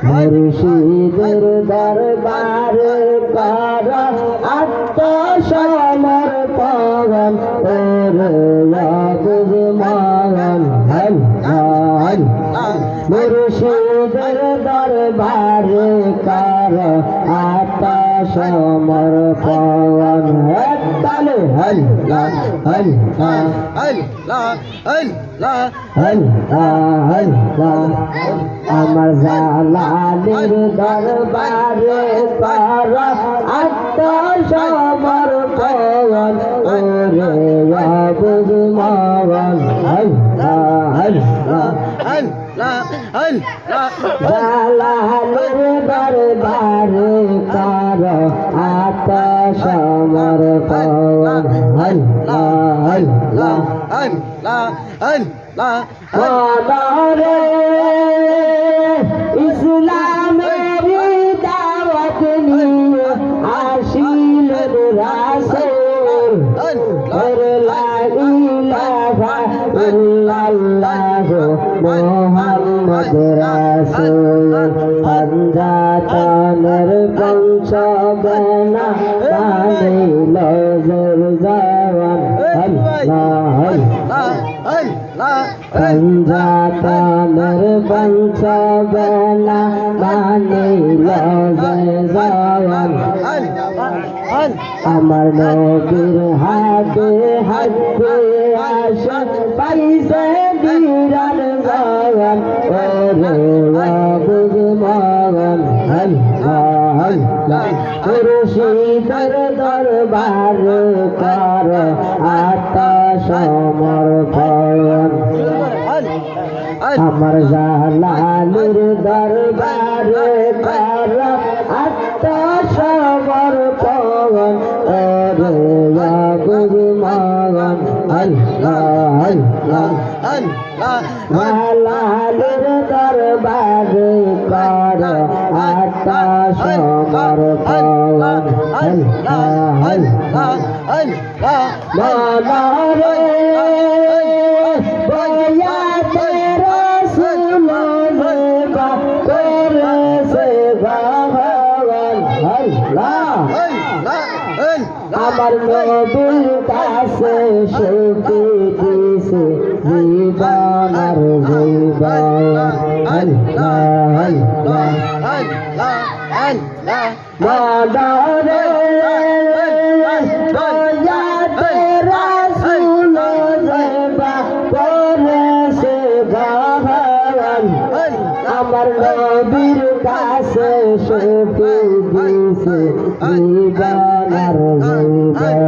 মুর্শিদের দরবারে কর আত্মসমর্পণ ওরে আবুদ মগন মুর্শিদের দরবারে কর আত্মসমর্পণ তালে আমার জালালের দরবারে কর আত্মসমর্পণ ওরে আবুদ মগন জালালের দরবারে কর আত্মসমর্পণ মনরে ইসলামের দাওয়াত নিয়ে আসিলেন রাসূল লা ইলাহা ইল্লাল্লাহ মুহাম্মদ রাসূল আঞ্জাতনের বংশ বেনা কানিল জওয়ান আঞ্জাতনের বংশ বেনা কানিল জওয়ান আমার নবীর হাতে হাতে আসা পাইছে বিরান জওয়ান ওরে আবুদ মগন মুর্শিদের দরবারে কর আত্মসমর্পণ আমার জালালের দরবারে কর আত্মসমর্পণ ওরে আবুদ মগন জালালের দরবারে কর আত্মসমর্পণ মনরে বয়াতে রাসূল জবা করেছে ভগবান আমার নবীর কাছে শক্তি দিছে জীবন আর জীবন মনরে বয়াতে রাসূল জবা করেছে ভগবান আমার নবীর কাছে শক্তি দিছে জীবন আর জীবন